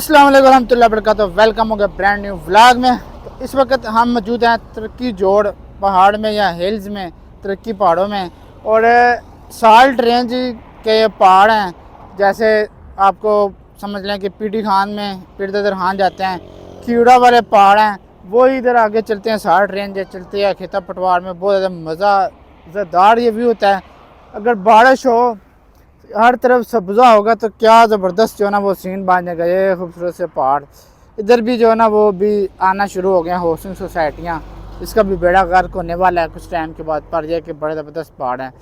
अस्सलाम वालेकुम रहमतुल्लाहि व बरकातहू। वेलकम हो गया ब्रांड न्यू व्लॉग में। तो इस वक्त हम मौजूद हैं तरक्की जोड़ पहाड़ में या हिल्स में, तरक्की पहाड़ों में। और साल्ट रेंज के पहाड़ हैं, जैसे आपको समझ लें कि पीटी खान में पीर खान जाते हैं, कीड़ा वाले पहाड़ हैं वो इधर आगे चलते हैं। साल्ट रेंज चलती है खेता पटवार में, बहुत ज़्यादा मज़ेदार ये व्यू होता है। अगर बारिश हो, हर तरफ सब्जा होगा तो क्या ज़बरदस्त जो है ना वो सीन बन जाएगा। ये खूबसूरत से पहाड़ इधर भी जो है ना वो भी आना शुरू हो गए हैं, हाउसिंग सोसाइटियाँ। इसका भी बेड़ा गर्क होने वाला है कुछ टाइम के बाद, पर यह कि बड़े ज़बरदस्त पहाड़ हैं।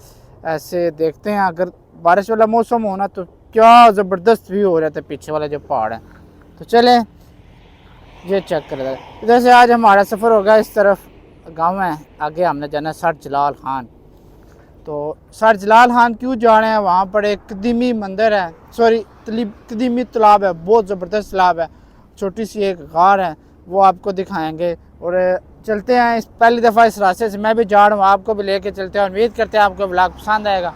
ऐसे देखते हैं अगर बारिश वाला मौसम हो ना तो क्या ज़बरदस्त व्यू हो जाता है पीछे वाला जो पहाड़ है। तो चलें ये चेक कर रहे हैं। इधर से आज हमारा सफ़र होगा, इस तरफ गाँव है, आगे हमने जाना है सर जलाल खान। तो सर जलाल खान क्यों जा रहे हैं, वहाँ पर एक कदीमी मंदिर है, सॉरी कदीमी तालाब है, बहुत ज़बरदस्त तालाब है। छोटी सी एक गार है, वो आपको दिखाएंगे। और चलते हैं, इस पहली दफ़ा इस रास्ते से मैं भी जा रहा हूँ, आपको भी लेके चलते हैं। उम्मीद करते हैं आपको ब्लॉग पसंद आएगा।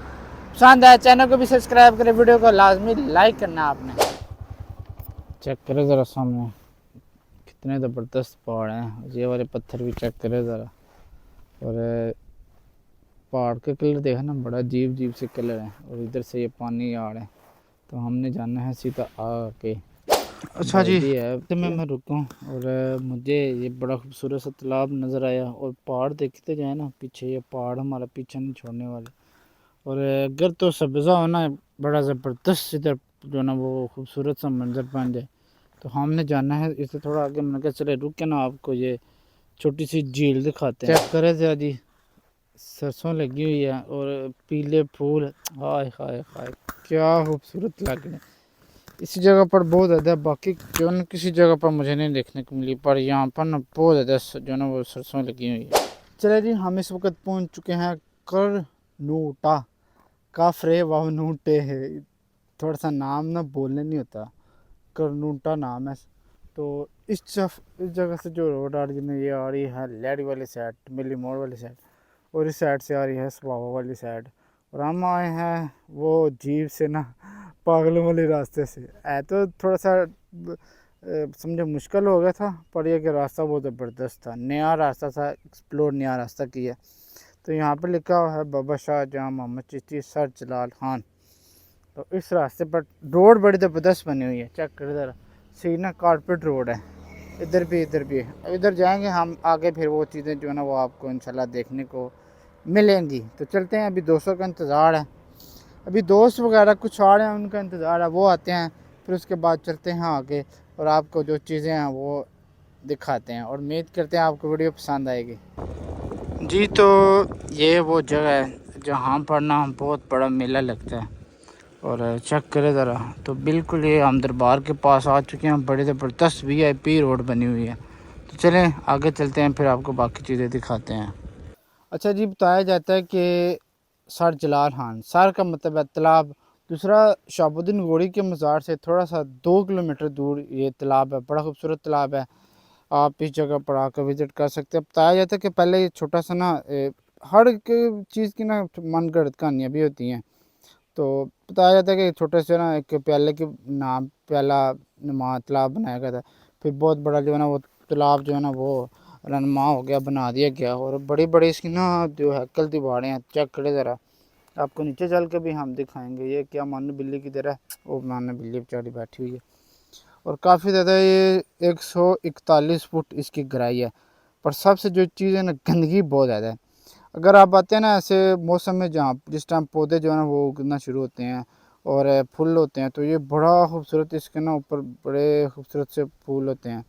पसंद आया चैनल को भी सब्सक्राइब करें, वीडियो को लाजमी लाइक करना आपने। चेक करें ज़रा सामने कितने ज़बरदस्त पहाड़ हैं, ये वाले पत्थर भी चेक करें ज़रा। और पहाड़ के कलर देखा ना, बड़ा अजीब अजीब से कलर हैं। और इधर से ये पानी आ रहा है, तो हमने जाना है सीधा आके। अच्छा जी है तो मैं रुका और मुझे ये बड़ा खूबसूरत सा तालाब नज़र आया। और पहाड़ देखते जाए ना पीछे, ये पहाड़ हमारा पीछे नहीं छोड़ने वाले। और अगर तो सब्ज़ा होना बड़ा ज़बरदस्त इधर जो ना वो खूबसूरत सा मंजर बन जाए, तो हमने जाना है इससे थोड़ा आगे। मैंने कहा चले रुक के ना आपको ये छोटी सी झील दिखाते हैं। चेक करें जरा जी, सरसों लगी हुई है और पीले फूल, हाय हाय हाय क्या खूबसूरत लग रहे हैं। इसी जगह पर बहुत ज़्यादा, बाकी जो ना किसी जगह पर मुझे नहीं देखने को मिली, पर यहाँ पर ना बहुत ज़्यादा जो ना वो सरसों लगी हुई है। चले जी, हम इस वक्त पहुँच चुके हैं करनूटा। काफरे वाहनूटे है, थोड़ा सा नाम ना बोलने नहीं होता, करनूटा नाम है। तो इस जगह से जो रोड आ रही है ये आ रही है लैडी वाली साइड, मिली मोड़ वाली साइड, और इस साइड से आ रही है सवावा वाली साइड। और हम आए हैं वो जीप से ना पागलों वाले रास्ते से। तो थोड़ा सा समझो मुश्किल हो गया था, पर यह कि रास्ता बहुत ज़बरदस्त था, नया रास्ता था, एक्सप्लोर नया रास्ता किया। तो यहाँ पर लिखा हुआ है बाबा शाह जहाँ मोहम्मद चिश्ती सर जलाल खान। तो इस रास्ते पर रोड बड़ी ज़बरदस्त बनी हुई है, चेक कर ज़रा, सीना कारपेट रोड है। इधर भी है, इधर जाएंगे हम आगे, फिर वो चीज़ें जो है ना वो आपको इंशाल्लाह देखने को मिलेंगी। तो चलते हैं, अभी दोस्तों का इंतज़ार है, अभी दोस्त वगैरह कुछ आ रहे हैं उनका इंतज़ार है, वो आते हैं, फिर उसके बाद चलते हैं आगे और आपको जो चीज़ें हैं वो दिखाते हैं। और उम्मीद करते हैं आपको वीडियो पसंद आएगी जी। तो ये वो जगह है जहाँ पर ना बहुत बड़ा मेला लगता है। और चेक करें ज़रा, तो बिल्कुल ये हम दरबार के पास आ चुके हैं, बड़े ज़बरदस्त VIP रोड बनी हुई है। तो चलें आगे चलते हैं, फिर आपको बाकी चीज़ें दिखाते हैं। अच्छा जी, बताया जाता है कि सर जलाल खान, सर का मतलब है तालाब, दूसरा शहाबुद्दीन गौरी के मज़ार से थोड़ा सा 2 किलोमीटर दूर ये तालाब है, बड़ा खूबसूरत तालाब है। आप इस जगह पर आकर विज़िट कर सकते हैं। बताया जाता है कि पहले ये छोटा सा ना हर एक चीज़ की ना मनगढ़ंत कहानियाँ भी होती हैं। तो बताया जाता है कि छोटे से ना एक प्याले के नाम प्याला नुमा तालाब बनाया गया था, फिर बहुत बड़ा जो है ना वो तालाब जो है ना वो रनमा हो गया, बना दिया गया। और बड़ी बड़ी इसकी ना जो हैकल दीवारें हैं, चेक करें ज़रा, आपको नीचे चल के भी हम दिखाएंगे। ये क्या मानो बिल्ली की तरह, वो मानो बिल्ली बेचारी बैठी हुई है। और काफ़ी ज़्यादा ये 141 फुट इसकी गहराई है। पर सबसे जो चीज़ है ना, गंदगी बहुत ज़्यादा है। अगर आप आते हैं ना ऐसे मौसम में जहाँ जिस टाइम पौधे जो है ना वो उगना शुरू होते हैं और फूल होते हैं, तो ये बड़ा खूबसूरत, इसके ना ऊपर बड़े खूबसूरत से फूल होते हैं।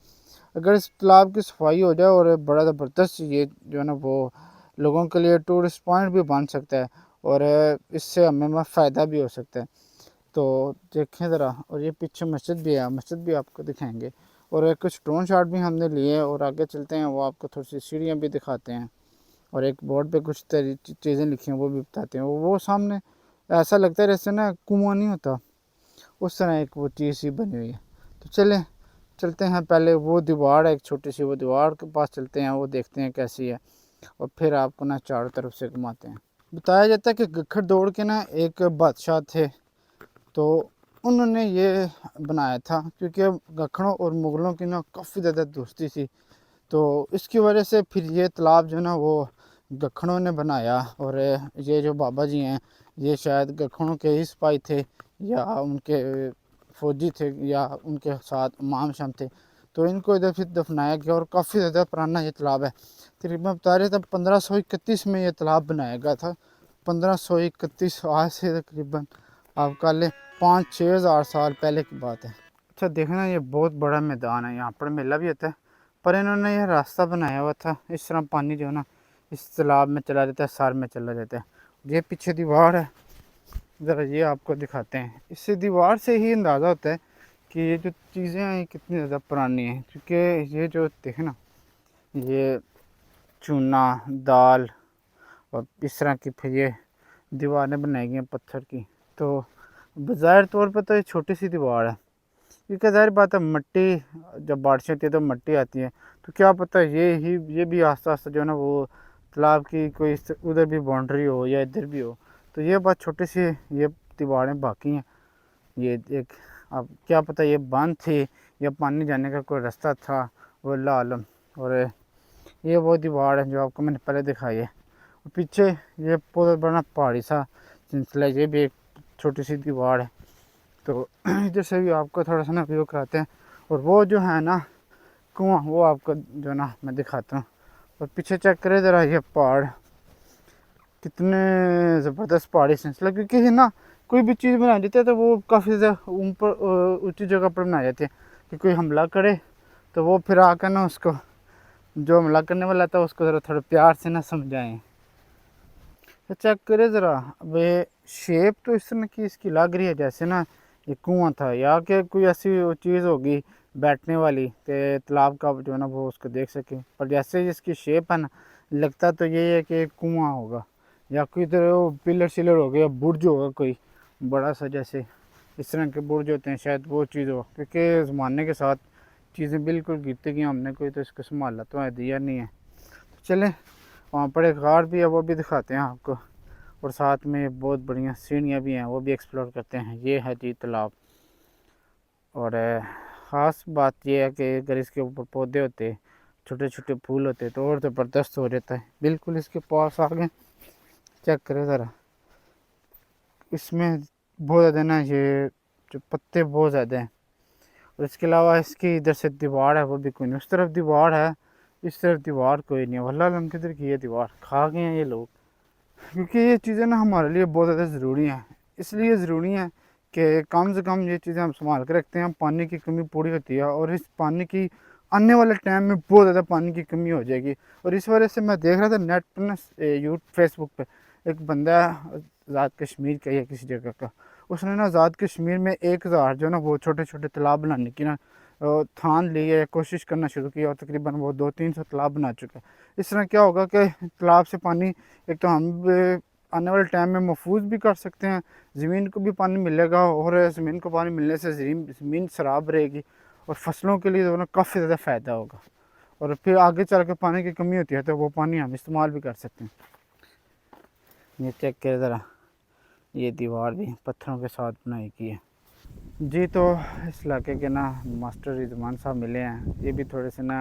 अगर इस तालाब की सफाई हो जाए और बड़ा ज़बरदस्त, ये जो है ना वो लोगों के लिए टूरिस्ट पॉइंट भी बन सकता है और इससे हमें फ़ायदा भी हो सकता है। तो देखें ज़रा, और ये पीछे मस्जिद भी है, मस्जिद भी आपको दिखाएंगे। और कुछ ड्रोन शॉट भी हमने लिए और आगे चलते हैं, वो आपको थोड़ी सी सीढ़ियाँ भी दिखाते हैं। और एक बोर्ड पे कुछ चीज़ें लिखी हैं वो भी बताते हैं। वो सामने ऐसा लगता है जैसे ना कुआं नहीं होता, उस तरह एक वो चीज़ सी बनी हुई है। तो चलते हैं, पहले वो दीवार है एक छोटी सी, वो दीवार के पास चलते हैं, वो देखते हैं कैसी है, और फिर आपको ना चारों तरफ से घुमाते हैं। बताया जाता है कि गखर दौड़ के ना एक बादशाह थे, तो उन्होंने ये बनाया था, क्योंकि गखणों और मुग़लों की ना काफ़ी ज़्यादा दोस्ती थी। तो इसकी वजह से फिर ये तालाब जो है ना वो गखणों ने बनाया। और ये जो बाबा जी हैं ये शायद गखणों के ही सिपाही थे या उनके फौजी थे या उनके साथ इमाम शाम थे। तो इनको इधर फिर दफनाया गया और काफ़ी ज़्यादा पुराना ये तालाब है। तकरीबन बता रहे थे 1531 में ये तालाब बनाया गया था। 1531, आज से तकरीबन आप कह लें 5-6 हज़ार साल पहले की बात है। अच्छा देखना, ये बहुत बड़ा मैदान है, यहाँ पर मेला भी होता है। पर इन्होंने यह रास्ता बनाया हुआ था, इस तरह पानी जो है ना इस तालाब में चला जाता है, सार में चला जाता है। ये पीछे दीवार है, ज़रा ये आपको दिखाते हैं। इससे दीवार से ही अंदाज़ा होता है कि ये जो चीज़ें हैं ये कितनी ज़्यादा पुरानी हैं। क्योंकि ये जो देखें ना, ये चूना दाल और इस तरह की फिर ये दीवारें बनाई गई हैं पत्थर की। तो बज़ाहिर तौर पर तो ये छोटी सी दीवार है, क्योंकि ज़ाहिर बात है मट्टी, जब बारिशें होती है तो मट्टी आती है। तो क्या पता ये भी आस्ता आस्ता जो है ना वो तालाब की कोई उधर भी बाउंड्री हो या इधर भी हो। तो ये बात छोटी सी ये दीवारें बाकी हैं। ये एक, अब क्या पता ये बांध थी या पानी जाने का कोई रास्ता था, वो अल्लाह आलम। और ये वो दीवार है जो आपको मैंने पहले दिखाई है। और पीछे ये बहुत बड़ा पहाड़ी सा सिलसिला, ये भी एक छोटी सी दीवार है। तो इधर से भी आपको थोड़ा सा ना व्यू कराते हैं। और वो जो है ना कुआं, वो आपको जो ना मैं दिखाता हूँ। और पीछे चेक करें ज़रा, ये पहाड़ कितने ज़बरदस्त पहाड़ी सिलसिला। क्योंकि है ना कोई भी चीज़ बनाई जाती है तो वो काफ़ी ज़्यादा ऊपर ऊँची जगह पर बनाई जाती है कि कोई हमला करे तो वो फिर आकर ना उसको, जो हमला करने वाला था उसको ज़रा थोड़ा प्यार से ना समझाएं। तो चेक करें ज़रा, अब ये शेप तो इस तरह की इसकी लग रही है जैसे ना ये कुआं था या कि कोई ऐसी चीज़ होगी बैठने वाली कि तालाब का जो है ना वो उसको देख सके। पर जैसे इसकी शेप है ना, लगता तो ये है कि कुआं होगा या कोई इधर वो पिलर शिलर हो गया, बुर्ज होगा कोई बड़ा सा, जैसे इस तरह के बुर्ज होते हैं, शायद वो चीज़ हो। क्योंकि ज़माने के साथ चीज़ें बिल्कुल गिरती गई, हमने कोई तो इसको संभाला तो है दिया नहीं है। चलें, वहाँ पर एक गार भी है, वो भी दिखाते हैं आपको। और साथ में बहुत बढ़िया सीढ़ियाँ भी हैं, वो भी एक्सप्लोर करते हैं। ये है जी तालाब। और ख़ास बात यह है कि अगर इसके ऊपर पौधे होते, छोटे छोटे फूल होते तो और ज़बरदस्त हो जाता है। बिल्कुल इसके पास आ गए, चेक करें ज़रा, इसमें बहुत ज़्यादा ना ये जो पत्ते बहुत ज़्यादा हैं। और इसके अलावा इसकी इधर से दीवार है वो भी कोई नहीं, उस तरफ दीवार है, इस तरफ दीवार कोई नहीं है। वल्लाह हम किधर की ये दीवार खा गए हैं ये लोग। क्योंकि ये चीज़ें ना हमारे लिए बहुत ज़्यादा ज़रूरी हैं। इसलिए ज़रूरी हैं कि कम से कम ये चीज़ें हम संभाल के रखते हैं। पानी की कमी पूरी होती है और इस पानी की आने वाले टाइम में बहुत ज़्यादा पानी की कमी हो जाएगी। और इस वजह से मैं देख रहा था नेट पर ना, फेसबुक पे एक बंदा आज़ाद कश्मीर का या किसी जगह का, उसने ना आज़ाद कश्मीर में 1000 जो ना वो छोटे छोटे तालाब बनाने की ना ठान ली है, कोशिश करना शुरू की और तकरीबन वो 200-300 तालाब बना चुका है। इस तरह क्या होगा कि तालाब से पानी एक तो हम आने वाले टाइम में महफूज भी कर सकते हैं, ज़मीन को भी पानी मिलेगा और ज़मीन को पानी मिलने से ज़मीन सराब रहेगी और फसलों के लिए जो ना काफ़ी ज़्यादा फ़ायदा होगा। और फिर आगे चल के पानी की कमी होती है तो वो पानी हम इस्तेमाल भी कर सकते हैं। ये चेक करें ज़रा, ये दीवार भी पत्थरों के साथ बनाई की है जी। तो इस इलाके के ना मास्टर रिजवान साहब मिले हैं, ये भी थोड़े से ना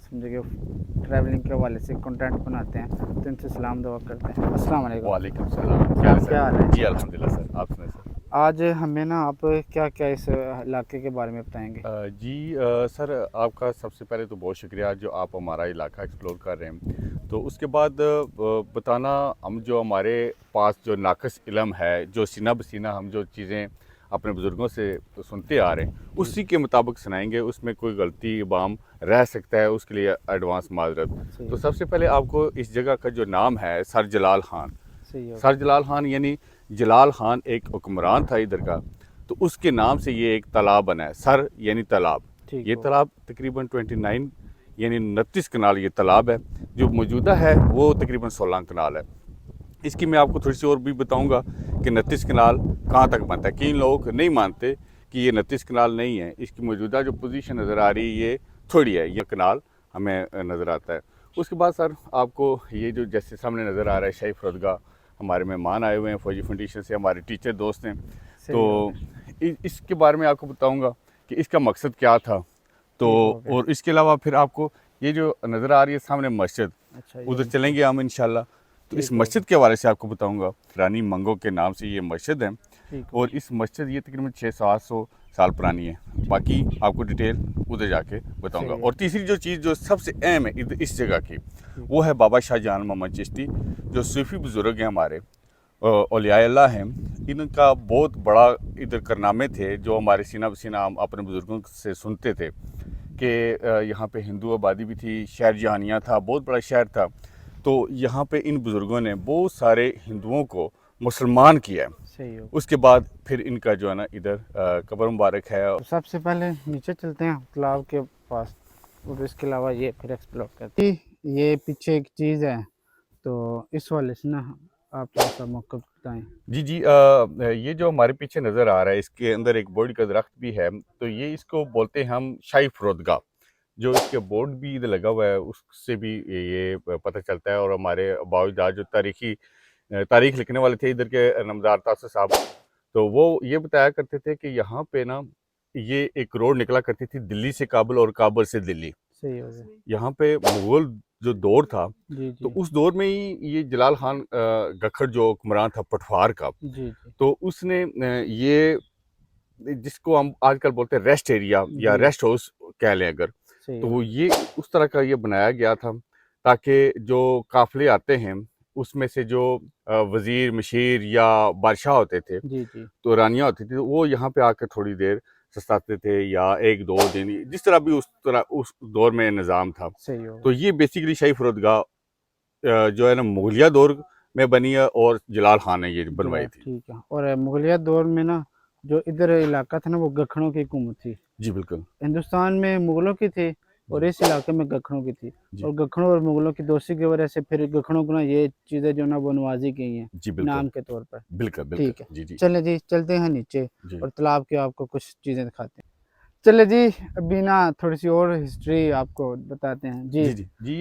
समझे कि ट्रैवलिंग के हवाले से कंटेंट बनाते हैं, तो इनसे सलाम दुआ करते हैं। अस्सलाम वालेकुम। वालेकुम सलाम। क्या हाल है? जी अल्हम्दुलिल्लाह सर, आप सुनाए सर। आज हमें ना आप क्या क्या इस इलाके के बारे में बताएंगे? सर, आपका सबसे पहले तो बहुत शुक्रिया जो आप हमारा इलाका एक्सप्लोर कर रहे हैं। तो उसके बाद बताना, हम जो हमारे पास जो नाक़िस इल्म है, जो सीना बसीना हम जो चीज़ें अपने बुज़ुर्गों से सुनते आ रहे हैं उसी के मुताबिक सुनाएंगे। उसमें कोई गलती बाम रह सकता है, उसके लिए एडवांस माजरत। तो सबसे पहले आपको इस जगह का जो नाम है सर जलाल खान, सर जलाल खान यानी जलाल खान एक हुक्मरान था इधर का, तो उसके नाम से ये एक तालाब बना है। सर यानी तालाब, ये तालाब तकरीबन 29 यानी 29 कनाल ये तालाब है। जो मौजूदा है वो तकरीबन 16 कनाल है। इसकी मैं आपको थोड़ी सी और भी बताऊंगा कि 29 कनाल कहाँ तक बनता है। कई लोग नहीं मानते कि ये 29 कनाल नहीं है। इसकी मौजूदा जो पोजीशन नज़र आ रही है ये थोड़ी है, ये कनाल हमें नज़र आता है। उसके बाद सर आपको ये जो जैसे सामने नज़र आ रहा है शाही फरदगा, हमारे मेहमान आए हुए हैं फौजी फाउंडेशन से, हमारे टीचर दोस्त हैं। तो इसके बारे में आपको बताऊंगा कि इसका मकसद क्या था। तो और इसके अलावा फिर आपको ये जो नज़र आ रही है सामने मस्जिद, अच्छा, उधर चलेंगे हम इंशाल्लाह। तो इस मस्जिद के हवाले से आपको बताऊंगा। रानी मंगो के नाम से ये मस्जिद है और इस मस्जिद ये तकरीबन 600-700 साल पुरानी है। बाकी आपको डिटेल उधर जाके बताऊंगा। और तीसरी जो चीज़ जो सबसे अहम है इस जगह की, वो है बाबा शाहजहान मोहम्मद चिश्ती, जो सूफी बुज़ुर्ग हैं हमारे, औलिया अल्लाह हैं। इनका बहुत बड़ा इधर कारनामे थे जो हमारे सीना बसीना हम अपने बुज़ुर्गों से सुनते थे कि यहाँ पे हिंदू आबादी भी थी, शहर जहानिया था, बहुत बड़ा शहर था। तो यहाँ पे इन बुज़ुर्गों ने बहुत सारे हिंदुओं को मुसलमान किया है। सही हो। उसके बाद फिर इनका जो है ना इधर कब्र मुबारक है। तो सबसे पहले नीचे चलते हैं तालाब के पास, और इसके अलावा ये फिर एक्सप्लोर करते हैं। ये पीछे एक चीज़ है, तो इस वाले से ना आप थोड़ा सा मौका बताएं। जी जी, ये जो हमारे पीछे नज़र आ रहा है इसके अंदर एक बोर्ड का दरख्त भी है। तो ये इसको बोलते हैं हम शाही फरोदगा। जो इसके बोर्ड भी इधर लगा हुआ है उससे भी ये पता चलता है। और हमारे बावजदाद जो तारीख लिखने वाले थे इधर के नमदार तासर साहब, तो वो ये बताया करते थे कि यहाँ पे ना ये एक रोड निकला करती थी दिल्ली से काबुल और काबुल से दिल्ली। सही हो गया। यहाँ पे मुगल जो दौर था, जी तो जी उस दौर में ही ये जलाल खान गखर जो हुक्मरान था पटवार का, जी जी तो उसने ये जिसको हम आजकल बोलते हैं रेस्ट एरिया या जी, रेस्ट हाउस कह लें अगर, सही तो हो वो गया। ये उस तरह का ये बनाया गया था ताकि जो काफिले आते हैं उसमें से जो वजीर मशीर या बादशाह होते थे, जी जी, तो रानियाँ होती थी, वो यहाँ पे आकर थोड़ी देर सताते थे या एक दो दिन, जिस तरह भी उस तरह उस दौर में निज़ाम था। सही हो तो गया। ये बेसिकली शाही फरोदगाह जो है ना मुगलिया दौर में बनी है और जलाल खान ने ये बनवाई जला थी। ठीक है। और मुगलिया दौर में ना जो इधर इलाका था ना, वो गखणों की हुकूमत थी। जी बिल्कुल। हिंदुस्तान में मुगलों की थी और जी इस इलाके में गखणों की थी। जी और गखणों और मुगलों की दोस्ती की वजह से फिर गखणों को ना ये चीज़ें जो ना वो नवाजी गई हैं जी बिल्कुल नाम के तौर पर। बिल्कुल बिल्कुल। ठीक है, जी जी चले जी चलते हैं नीचे जी और तालाब की आपको कुछ चीज़ें दिखाते हैं। चले जी, अभी ना थोड़ी सी और हिस्ट्री आपको बताते हैं जी। जी जी जी,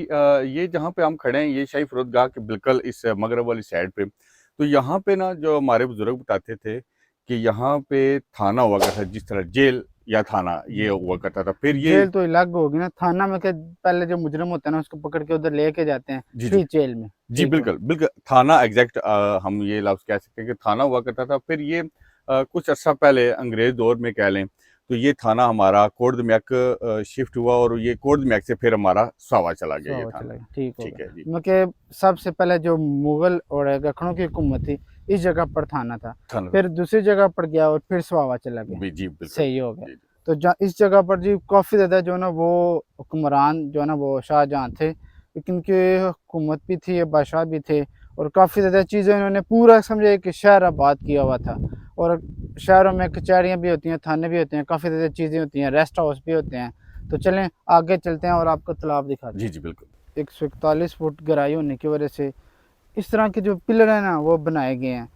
ये जहाँ पे हम खड़े हैं ये शाही फरोदगाह के बिल्कुल इस मगरब वाली साइड पे। तो यहाँ पे ना जो हमारे बुजुर्ग बताते थे कि यहाँ पे थाना हुआ करता था, जिस तरह जेल या थाना ये हुआ करता था। फिर ये जेल तो अलग होगी ना, थाना में क्या, पहले जो मुजरम होता है ना उसको पकड़ के उधर लेके जाते हैं, जी जी फिर जेल में। जी ठीक हो। बिल्कुल बिल्कुल, थाना एग्जैक्ट हम ये लफ्ज़ कह सकते हैं कि थाना हुआ करता था। फिर ये कुछ अर्सा पहले अंग्रेज दौर में कह लें तो ये थाना हमारा कोट दमियाक शिफ्ट हुआ और ये कोट दमियाक से फिर हमारा सावा चला गया ये सौ थाना। चला गया, ठीक हो ठीक है जी। गया। मतलब सबसे पहले जो मुगल और गखणों की हुकूमत थी इस जगह पर थाना था, थाना था। फिर दूसरी जगह पर गया और फिर स्वावा चला गया। जी बिल्कुल। सही हो गया। जी जी तो इस जगह पर जी काफ़ी ज़्यादा जो ना वो हुक्मरान जो ना वो शाहजहाँ थे, लेकिन इनकी हुकूमत भी थी, बादशाह भी थे, और काफ़ी ज़्यादा चीज़ें इन्होंने पूरा समझे कि शहर आबाद किया हुआ था। और शहरों में कचहरियाँ भी होती हैं, थाने भी होते हैं, काफ़ी ज़्यादा चीज़ें होती हैं, रेस्ट हाउस भी होते हैं। तो चलें आगे चलते हैं और आपको तालाब दिखाते जी हैं। जी बिल्कुल। 141 फुट गहराई होने की वजह से इस तरह के जो पिलर हैं ना वो बनाए गए हैं।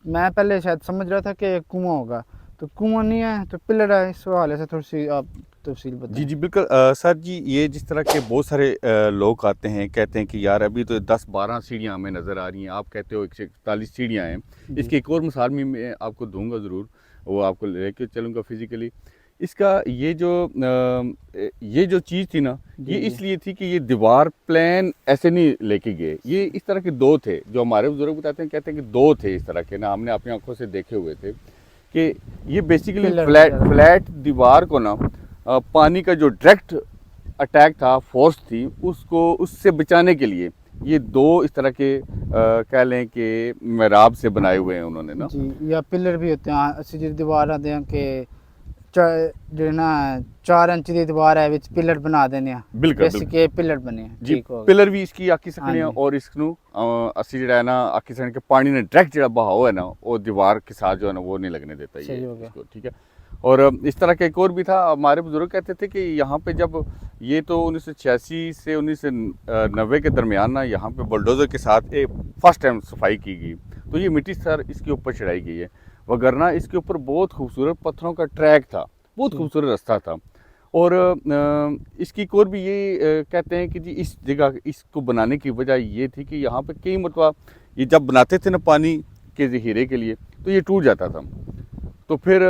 मैं पहले शायद समझ रहा था कि कुआं होगा, तो कुआं नहीं है, तो पिलर है। इस हवाले से थोड़ी सी आप तफसील जी बताएं। जी बिल्कुल, सर जी ये जिस तरह के बहुत सारे लोग आते हैं कहते हैं कि यार अभी तो 10-12 सीढ़ियाँ हमें नज़र आ रही हैं, आप कहते हो 141 सीढ़ियाँ हैं। जी इसकी एक और मिसाल भी मैं आपको दूंगा ज़रूर, वो आपको लेके चलूँगा फिज़िकली। इसका ये जो चीज़ थी ना, ये जी जी इसलिए थी कि ये दीवार प्लान ऐसे नहीं लेके गए, ये इस तरह के दो थे जो हमारे बुजुर्ग बताते हैं, कहते हैं कि दो थे इस तरह के ना, हमने अपनी आंखों से देखे हुए थे कि ये बेसिकली पिलर फ्लैट दीवार को ना पानी का जो डायरेक्ट अटैक था, फोर्स थी, उसको उससे बचाने के लिए ये दो इस तरह के कह लें कि मेहराब से बनाए हुए हैं उन्होंने ना। जी, या पिलर भी होते हैं असि जी दीवार आते हैं कि जो ना 4 इंच की दीवार है विच पिलर बना देने हैं, बिल्कुल बेसिक बिल्कुल ये पिलर बने हैं। जी, ठीक हो गया। पिलर भी इसकी आखी हाँ सकने हैं जी, और इसनू असि जड़ा है ना आखी सकने के पानी ने डायरेक्ट जड़ा बहाव है ना वो दीवार के साथ जो है ना वो नहीं लगने देता ये सही हो गया। इसको। ठीक है। और इस तरह का एक और भी था, हमारे बुजुर्ग कहते थे कि यहाँ पे जब ये तो 1986 से 1990 के दरमियान ना यहाँ पे बुलडोज़र के साथ एक फर्स्ट टाइम सफाई की गई, तो ये मिट्टी सर इसके ऊपर चढ़ाई गई है, वगरना इसके ऊपर बहुत खूबसूरत पत्थरों का ट्रैक था, बहुत खूबसूरत रास्ता था। और इसकी एक और भी ये कहते हैं कि जी इस जगह इसको बनाने की वजह ये थी कि यहाँ पे कई मरतबा ये जब बनाते थे ना पानी के ज़ख़ीरे के लिए तो ये टूट जाता था, तो तो फिर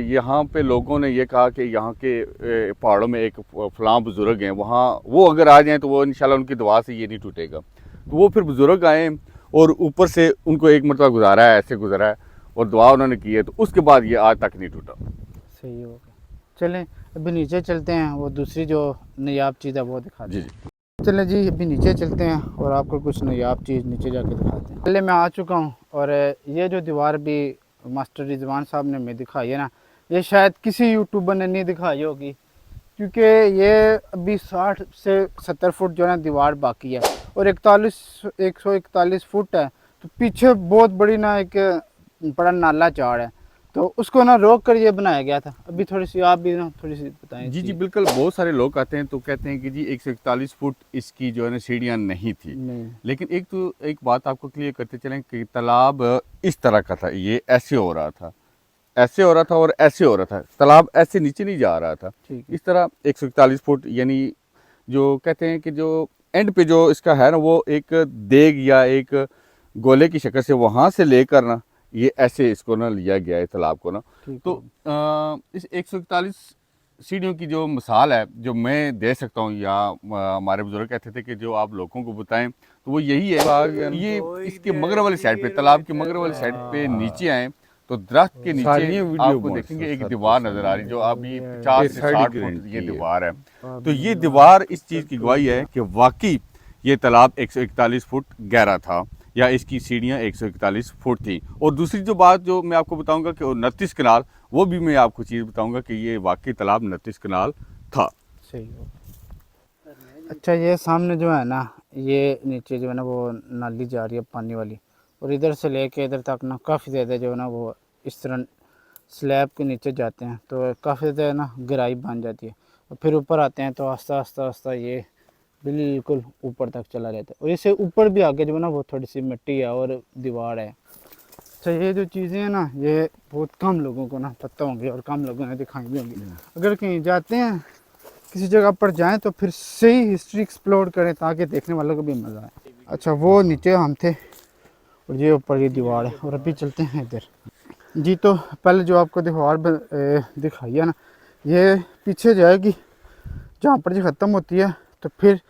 यहाँ पे लोगों ने ये कहा कि यहाँ के पहाड़ों में एक फलां बुज़ुर्ग हैं, वहाँ वो अगर आ जाएँ तो वो इंशाल्लाह उनकी दुआ से ये नहीं टूटेगा। तो वो फिर बुज़ुर्ग आए और ऊपर से उनको एक मरतबा गुजारा है, ऐसे गुजरा है और दुआ उन्होंने की है, तो उसके बाद ये आज तक नहीं टूटा। सही हो गया। चलें अभी नीचे चलते हैं, वो दूसरी जो नायाब चीज़ है वो दिखाते हैं। जी। चलें जी अभी नीचे चलते हैं और आपको कुछ नायाब चीज़ नीचे जाके दिखाते हैं। पहले मैं आ चुका हूँ और ये जो दीवार भी मास्टर रिजवान साहब ने हमें दिखाई है ना, ये शायद किसी यूट्यूबर ने नहीं दिखाई होगी, क्योंकि ये अभी 60 से 70 फुट जो है ना दीवार बाकी है और 141 फुट है। तो पीछे बहुत बड़ी ना एक बड़ा नाला चाड़ है, तो उसको ना रोक कर ये बनाया गया था। अभी थोड़ी सी आप भी ना थोड़ी सी बताएं। जी बिल्कुल, बहुत सारे लोग आते हैं तो कहते हैं कि जी 141 फुट इसकी जो है ना सीढ़ियाँ नहीं थी, नहीं। लेकिन एक बात आपको क्लियर करते चलें कि तालाब इस तरह का था, ये ऐसे हो रहा था, ऐसे हो रहा था और ऐसे हो रहा था, तालाब ऐसे नीचे नहीं जा रहा था। ठीक है। इस तरह 141 फुट यानी जो कहते हैं कि जो एंड पे जो इसका है ना वो एक देग या एक गोले की शक्ल से वहाँ से लेकर ना ये ऐसे इसको ना लिया गया है तालाब को ना। तो इस 141 सीढ़ियों की जो मिसाल है जो मैं दे सकता हूँ या हमारे बुजुर्ग कहते थे कि जो आप लोगों को बताएं तो वो यही है, ये इसके मगरब वाली साइड पे, तालाब के मगरब वाली साइड पे नीचे आए तो दरख्त के नीचे आपको देखेंगे एक दीवार नज़र आ रही जो अभी 50 से 60 फुट ये दीवार है। तो ये दीवार इस चीज़ की गवाही है कि वाकई ये तालाब 141 फुट गहरा था या इसकी सीढ़ियाँ 141 फुट थी। और दूसरी जो बात जो मैं आपको बताऊंगा कि 29 कनाल, वो भी मैं आपको चीज़ बताऊंगा कि ये वाकई तालाब 29 कनाल था। सही हो। अच्छा ये सामने जो है ना, ये नीचे जो है ना वो नाली जा रही है पानी वाली, और इधर से लेके इधर तक ना काफ़ी ज़्यादा जो है ना वो इस तरह स्लैब के नीचे जाते हैं तो काफ़ी ज़्यादा ना गहराई बन जाती है, और फिर ऊपर आते हैं तो आस्ता आस्ता आस्ता ये बिल्कुल ऊपर तक चला जाता है। और इससे ऊपर भी आगे जो है ना वो थोड़ी सी मिट्टी है और दीवार है। अच्छा ये जो चीज़ें हैं ना ये बहुत कम लोगों को ना पता होंगी और कम लोगों ने दिखाई भी होंगी। अगर कहीं जाते हैं किसी जगह पर जाएं तो फिर सही हिस्ट्री एक्सप्लोर करें ताकि देखने वालों को भी मज़ा आए। अच्छा वो नीचे हम थे और ये ऊपर ये दीवार है, और अभी चलते हैं इधर जी। तो पहले जो आपको दीवार दिखाई है ना, ये पीछे जाएगी जहाँ पर जो ख़त्म होती है, तो फिर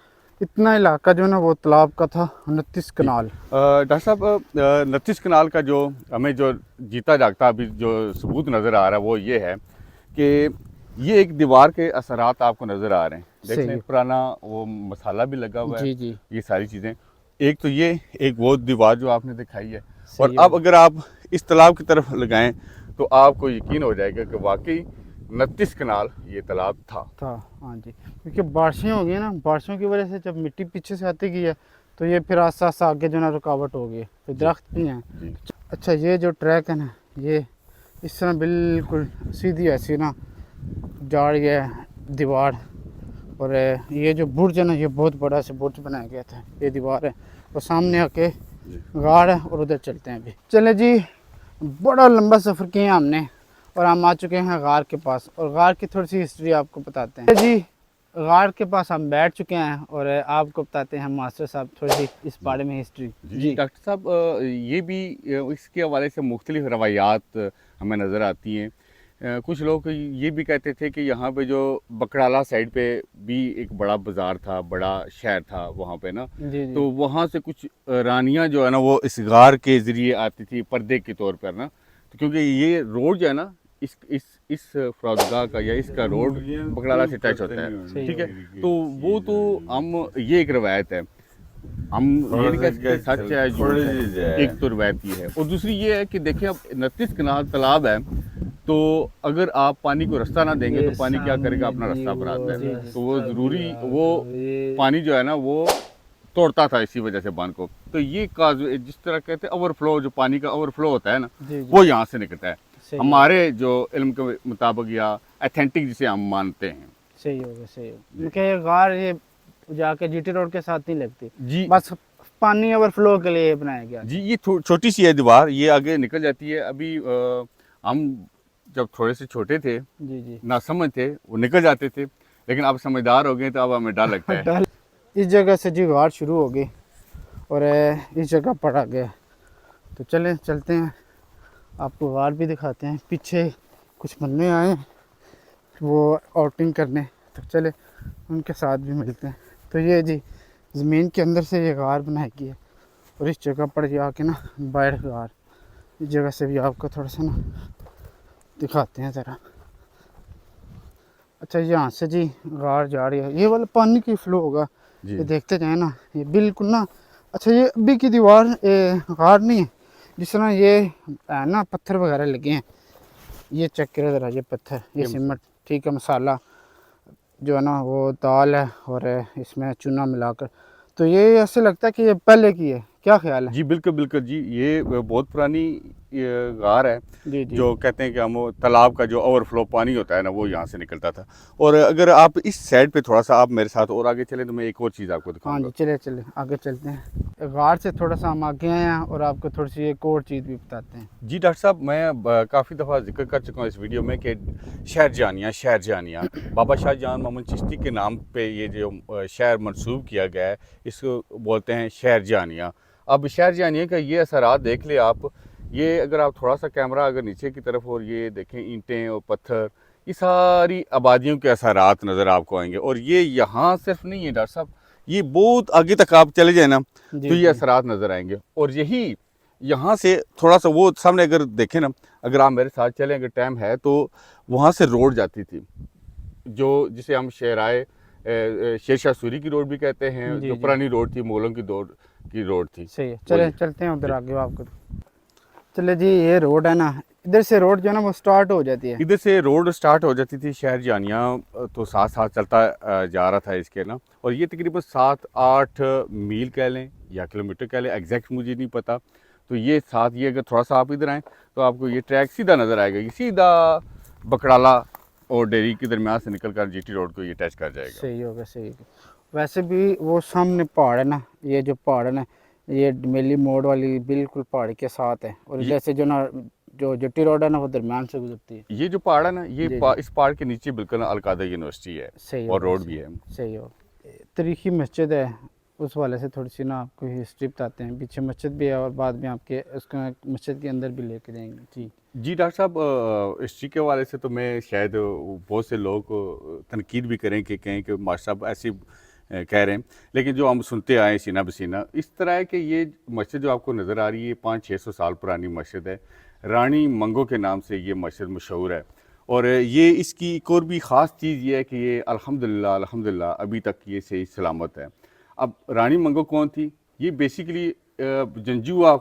इतना इलाका जो है ना वो तालाब का था 29 कनाल। डॉक्टर साहब 29 कनाल का जो हमें जो जीता जागता अभी जो सबूत नज़र आ रहा है वो ये है कि ये एक दीवार के असरात आपको नज़र आ रहे हैं। देख लें पुराना वो मसाला भी लगा हुआ है। जी जी। ये सारी चीज़ें, एक तो ये एक वो दीवार जो आपने दिखाई है, और अब अगर आप इस तालाब की तरफ लगाएं तो आपको यकीन हो जाएगा कि वाकई 29 कनाल ये तालाब था। हाँ जी, क्योंकि बारिशें हो गई ना, बारिशों की वजह से जब मिट्टी पीछे से आती गई है तो ये फिर आस्ता आस्ता आगे जो ना रुकावट हो गई, फिर दरख्त भी हैं। अच्छा ये जो ट्रैक है ना ये इस तरह बिल्कुल सीधी ऐसी ना जा रही है दीवार, और ये जो बुर्ज है ना ये बहुत बड़ा से बुर्ज बनाया गया था। ये दीवार है और सामने आके गाड़ है, और उधर चलते हैं अभी। चले जी, बड़ा लंबा सफ़र किया हमने और हम आ चुके हैं गार के पास, और गार की थोड़ी सी हिस्ट्री आपको बताते हैं जी। गार के पास हम बैठ चुके हैं और आपको बताते हैं मास्टर साहब थोड़ी सी इस बारे में हिस्ट्री। जी डॉक्टर साहब, ये भी इसके हवाले से मुख्तलिफ रवायात हमें नज़र आती हैं। कुछ लोग ये भी कहते थे कि यहाँ पे जो बकराला साइड पे भी एक बड़ा बाज़ार था, बड़ा शहर था वहाँ पे ना। जी। तो वहाँ से कुछ रानियाँ जो है ना वो इस गार के ज़रिए आती थी पर्दे के तौर पर ना। तो क्योंकि ये रोड जो है ना इस फरौदगाह का या इसका रोड बकराला से टच होता है, ठीक है। तो वो तो हम ये एक रवायत है, हम ये नहीं कह सकते सच है झूठ है, एक तो रवायत ये है। और दूसरी ये है कि देखिए अब 29 कनाल तालाब है, तो अगर आप पानी को रास्ता ना देंगे तो पानी क्या करेगा, अपना रास्ता बनाता है। तो वो ज़रूरी वो पानी जो है ना वो तोड़ता था इसी वजह से बांध को। तो ये काज जिस तरह कहते हैं ओवरफ्लो, जो पानी का ओवरफ्लो होता है ना वो यहाँ से निकलता है हमारे जो इल्म के मुताबिक या अथेंटिक जिसे हम मानते हैं। सही होगा, सही होगा। क्योंकि गार ये जाके जीटी रोड के साथ नहीं लगती जी, बस पानी ओवरफ्लो के लिए बनाया गया जी। ये छोटी सी है दीवार, ये आगे निकल जाती है। अभी हम जब थोड़े से छोटे थे जी ना समझ थे वो निकल जाते थे, लेकिन अब समझदार हो गए तो अब हमें डर लगता है। इस जगह से जी गार शुरू हो गई और इस जगह पर आ गया। तो चलते हैं आपको गार भी दिखाते हैं। पीछे कुछ बंदे आए हैं वो आउटिंग करने, तो चले उनके साथ भी मिलते हैं। तो ये जी ज़मीन के अंदर से ये गार बनाई गई है और इस जगह पर जाके ना बैठ गार, इस जगह से भी आपको थोड़ा सा ना दिखाते हैं ज़रा। अच्छा यहाँ से जी गार जा रही है, ये वाला पानी की फ्लो होगा, जी ये देखते जाए ना, ये बिल्कुल ना। अच्छा ये अभी की दीवार गार नहीं है, जिस तरह ये है ना पत्थर वगैरह लगे हैं, ये चेक करो ज़रा, ये पत्थर, ये सीमेंट, ठीक है, मसाला जो है ना वो दाल है और इसमें चूना मिलाकर, तो ये ऐसे लगता है कि ये पहले की है। क्या ख्याल है? जी बिल्कुल बिल्कुल जी, ये बहुत पुरानी ये गार है। जी जी जो कहते हैं कि हम वो तालाब का जो ओवरफ्लो पानी होता है ना, वो यहाँ से निकलता था। और अगर आप इस साइड पे थोड़ा सा आप मेरे साथ और आगे चलें तो मैं एक और चीज़ आपको हाँ दिखाऊंगा। जी, चले चले आगे चलते हैं। गार से थोड़ा सा हम आगे आए हैं और आपको थोड़ी सी एक और चीज़ भी बताते हैं। जी डॉक्टर साहब, मैं काफ़ी दफ़ा जिक्र कर चुका हूँ इस वीडियो में कि शहर जानिया बाबा शाहजहां मोहम्मद चिश्ती के नाम पे ये जो शहर मंसूब किया गया है, इसको बोलते हैं शहर जानिया। अब शहर जानिया का ये असरात देख ले आप, ये अगर आप थोड़ा सा कैमरा अगर नीचे की तरफ और ये देखें ईंटें और पत्थर, ये सारी आबादियों के असरात नज़र आपको आएंगे। और ये यहाँ सिर्फ नहीं है डॉक्टर साहब, ये बहुत आगे तक आप चले जाए ना तो ये असरात नज़र आएंगे। और यही यहाँ से थोड़ा सा वो सामने अगर देखें ना, अगर आप मेरे साथ चलें, अगर टाइम है तो वहाँ से रोड जाती थी, जो जिसे हम शेर शाह सूरी की रोड भी कहते हैं, जी जो जी पुरानी रोड थी, मोगलों की रोड थी। सही है, चले चलते हैं उधर आगे आपको। चले जी, ये रोड है ना, इधर से रोड जो है ना वो स्टार्ट हो जाती है। इधर से रोड स्टार्ट हो जाती थी शहर जानिया, तो साथ साथ चलता जा रहा था इसके ना। और ये तकरीबन 7-8 मील कह लें या किलोमीटर कह लें, एग्जैक्ट मुझे नहीं पता। तो ये साथ, ये अगर थोड़ा सा आप इधर आएँ तो आपको ये ट्रैक सीधा नज़र आएगा, ये सीधा बकराला और डेरी के दरमियान से निकल कर जीटी रोड को ये टच कर जाएगा। सही होगा, सही होगा। वैसे भी वो सामने पहाड़ है ना, ये जो पहाड़ है ना, ये डमेली मोड़ वाली बिल्कुल पहाड़ के साथ है। और जैसे जो ना जो जट्टी रोड है ना वो दरमियान से गुजरती है। ये जो पहाड़ है ना, ये जी जी इस पहाड़ के नीचे बिल्कुल अलकादा यूनिवर्सिटी है सही और होगा, रोड भी है। सही हो। तारीखी मस्जिद है, उस वाले से थोड़ी सी ना आपको हिस्ट्री बताते हैं। पीछे मस्जिद भी है और बाद में आपके उसका मस्जिद के अंदर भी लेके जाएंगे। जी जी डॉक्टर साहब, हिस्ट्री के हवाले से तो मैं शायद बहुत से लोग तनकीद भी करें कि कहें कि मास्टर साहब ऐसे कह रहे हैं, लेकिन जो हम सुनते आए सीना बसीना इस तरह है कि ये मस्जिद जो आपको नज़र आ रही है 500-600 साल पुरानी मस्जिद है। रानी मंगो के नाम से ये मस्जिद मशहूर है। और ये इसकी एक और भी ख़ास चीज़ ये है कि ये अल्हम्दुलिल्लाह अभी तक ये सही सलामत है। अब रानी मंगो कौन थी? ये बेसिकली जंजुआ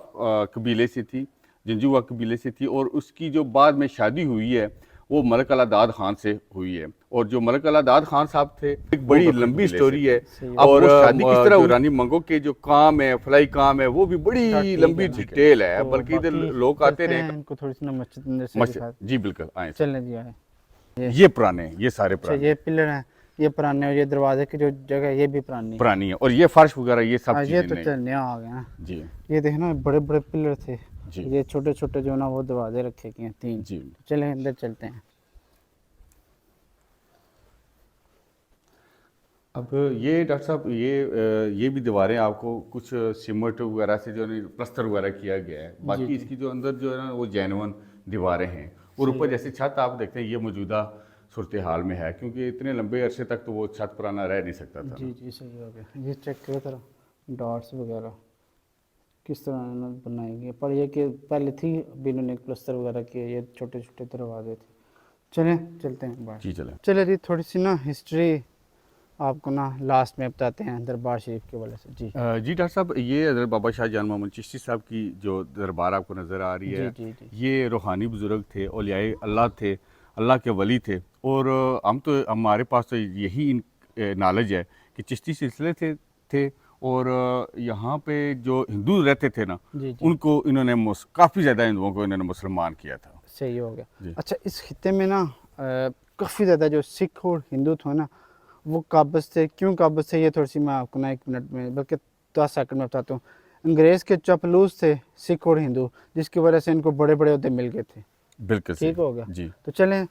कबीले से थी, जंजुआ कबीले से थी। और उसकी जो बाद में शादी हुई है वो मलक अलादाद खान से हुई है। और जो मलक अलादाद खान साहब थे, एक बड़ी लंबी स्टोरी है। और शादी किस तरह, रानी मंगो के जो काम है, फलाई काम है, वो भी बड़ी लंबी डिटेल है। बल्कि इधर लोग आते रहे। इनको थोड़ी सी ना मस्जिद अंदर से मस्जिद, जी बिल्कुल आए। चलने जी आए। ये पुराने, ये सारे पुराने, ये पिलर हैं, ये पुराने, और ये दरवाजे की जो जगह है ये भी पुरानी है। और ये फर्श वगैरह ये सब ये चीजें तो चल नया आ गया ना जी। ये देखना बड़े बड़े पिलर थे जी। ये छोटे छोटे जो ना वो दरवाजे रखे गए हैं 3। जी चले अंदर चलते हैं। अब ये डॉक्टर साहब, ये भी दीवारें आपको कुछ सीमेंट वगैरह से जो है प्लस्तर वगैरह किया गया है। बाकी इसकी जो अंदर जो है ना वो जेन्युइन दीवारें हैं। और ऊपर जैसे छत आप देखते हैं, ये मौजूदा सूरत हाल में है, क्योंकि इतने लंबे अरसे तक तो वो छत पुराना रह नहीं सकता था। जी जी सही हो गया। ये चेक करो तरह डॉट्स वगैरह किस तरह इन्होंने बनाई गई, पर ये कि पहले थी अभी इन्होंने प्लस्तर वगैरह किए, ये छोटे छोटे दरवाजे थे। चलें चलते हैं बाहर। जी चलें। चले जी, थोड़ी सी ना हिस्ट्री आपको ना लास्ट में बताते हैं दरबार शरीफ के वाले से। जी जी डॉक्टर साहब, ये हज़रत बाबा शाहजहां मोहम्मद चिश्ती साहब की जो दरबार आपको नज़र आ रही है, जी जी ये रूहानी बुज़ुर्ग थे, औलियाए अल्लाह थे, अल्लाह के वली थे। और हम तो हमारे पास तो यही नॉलेज है कि चिश्ती सिलसिले थे। और यहाँ पे जो हिंदू रहते थे ना, उनको इन्होंने काफ़ी ज़्यादा हिंदुओं को इन्होंने मुसलमान किया था। सही हो गया। अच्छा, इस खित्ते में ना काफ़ी ज़्यादा जो सिख और हिंदू थे ना वो काबज थे। क्यों काबज थे ये थोड़ी सी मैं आपको ना 1 मिनट में बल्कि 10 सेकंड में बताता हूँ। अंग्रेज़ के चपलूस थे सिख और हिंदू, जिसकी वजह से इनको बड़े बड़े ओहदे मिल गए थे। बिल्कुल ठीक हो गया जी। तो चलें,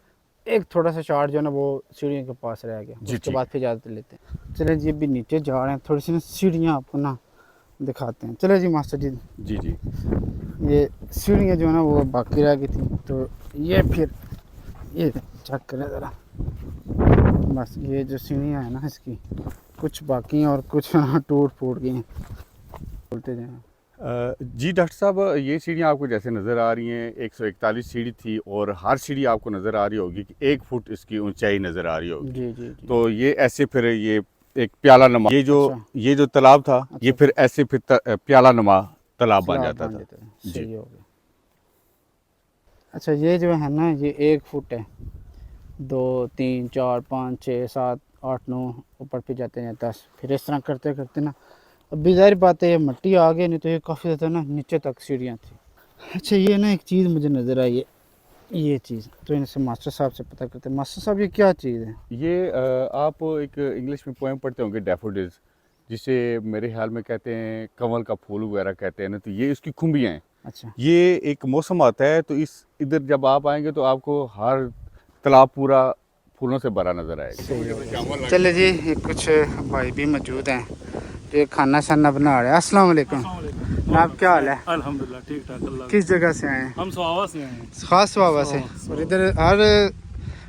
एक थोड़ा सा शार्ट जो है ना वो सीढ़ियों के पास रह गया, उसके बाद फिर इजाज़त लेते हैं। चलें जी, अभी नीचे जा रहे हैं। थोड़ी सी ना सीढ़ियाँ आपको ना दिखाते हैं। चलो जी मास्टर जी, जी जी। ये सीढ़ियाँ जो है ना वो बाकी रह गई थी, तो ये फिर ये चेक करें ज़रा। बस ये जो सीढ़ियाँ हैं ना इसकी कुछ बाकी हैं और कुछ टूट फूट गई हैं। बोलते जाएँ। जी डॉक्टर साहब, ये सीढ़ियाँ आपको जैसे नज़र आ रही हैं 141 सीढ़ी थी, और हर सीढ़ी आपको नज़र आ रही होगी कि 1 फुट इसकी ऊंचाई नज़र आ रही होगी। जी जी जी। तो ये ऐसे फिर ये एक प्याला नुमा, अच्छा। ये जो तालाब था, ये अच्छा। फिर ऐसे फिर प्याला नुमा तालाब बन सलाब जाता बन था। जाता है, जी। सही हो गया। अच्छा ये जो है ना ये 1 फुट है, 2 3 4 5 6 7 8 9 ऊपर फिर जाते हैं 10, फिर इस तरह करते करते ना अभी ज़ाहिर बात है ये मिट्टी आ गई, नहीं तो ये काफ़ी ज़्यादा ना नीचे तक सीढ़ियाँ थी। अच्छा ये ना एक चीज़ मुझे नज़र आई है, ये चीज़ तो इनसे मास्टर साहब से पता करते हैं। मास्टर साहब ये क्या चीज़ है? ये आप एक इंग्लिश में पोएम पढ़ते होंगे डैफोडिल्स, जिसे मेरे ख्याल में कहते हैं कमल का फूल वगैरह कहते हैं ना, तो ये इसकी खुम्बियाँ हैं। अच्छा। ये एक मौसम आता है तो इस इधर जब आप आएंगे तो आपको हर तालाब पूरा फूलों से भरा नजर आएगा। सही हो गया। चले जी, ये कुछ भाई भी मौजूद हैं जो ये खाना शाना बना रहे हैं। अस्सलाम वालेकुम जनाब, क्या हाल है? अल्हम्दुलिल्लाह ठीक ठाक अल्लाह। किस जगह से आए हैं? हम स्वावा से आए हैं। खास बाबा से। और इधर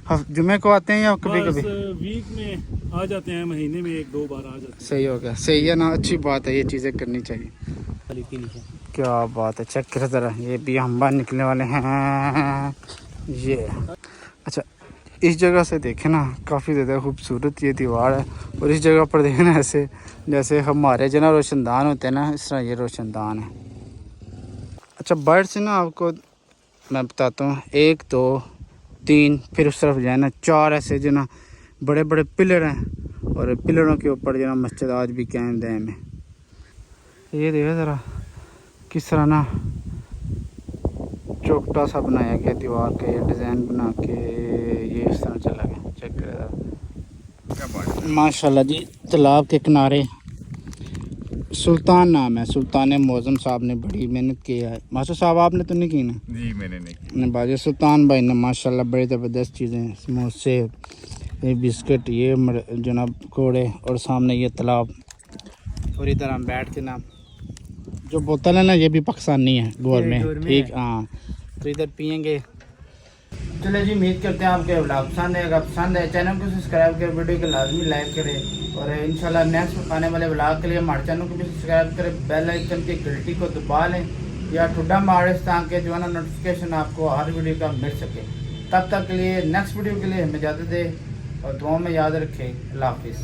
हर जुमे को आते हैं या कभी बस कभी? वीक में आ जाते हैं, महीने में 1-2 बार आ जाते सही हो गया, सही है ना, अच्छी बात है, ये चीज़ें करनी चाहिए। हैं। क्या बात है, चेक करो ज़रा, ये भी हम बाहर निकलने वाले हैं ये। अच्छा इस जगह से देखें ना काफ़ी ज़्यादा खूबसूरत ये दीवार है, और इस जगह पर देखें ना ऐसे जैसे हमारे जो ना रोशनदान होते हैं ना, इस तरह ये रोशनदान है। अच्छा बर्ड से ना आपको मैं बताता हूँ, 1 2 3 फिर उस तरफ जाए ना 4 ऐसे जो ना बड़े बड़े पिलर हैं, और पिलरों के ऊपर जो ना मस्जिद आज भी कायम दायम है। ये देखो ज़रा किस तरह ना चौकटा सा बनाया गया दीवार के, डिज़ाइन बना के ये इस तरह चला गया। चेक करें माशाल्लाह जी। तालाब के किनारे सुल्तान नाम है, सुल्तान मौज़म साहब ने बड़ी मेहनत की है। मास्टर साहब आपने तो नहीं की ना? जी मैंने नहीं की। बाजी सुल्तान भाई ने माशाल्लाह बड़ी ज़बरदस्त चीज़ें, समोसे, ये बिस्किट, ये जनाब पकौड़े, और सामने ये तालाब, और इधर हम बैठ के ना जो बोतल है ना ये भी पाकिस्तानी है गोर में, ठीक हाँ, तो इधर पियेंगे। चलिए जी, उम्मीद करते हैं आपके व्लॉग पसंद है। अगर पसंद है चैनल को सब्सक्राइब करें, वीडियो को लाजमी लाइक करें, और इंशाल्लाह नेक्स्ट आने वाले व्लॉग के लिए हमारे चैनल को भी सब्सक्राइब करें, बेल आइकन की घंटी को दबा लें या ठुड्डा मारे ताकि जो है ना नोटिफिकेशन आपको हर वीडियो का मिल सके। तब तक के लिए नेक्स्ट वीडियो के लिए हमें इजाज़त दें और दुआ में याद रखें। अल्लाह हाफिज़।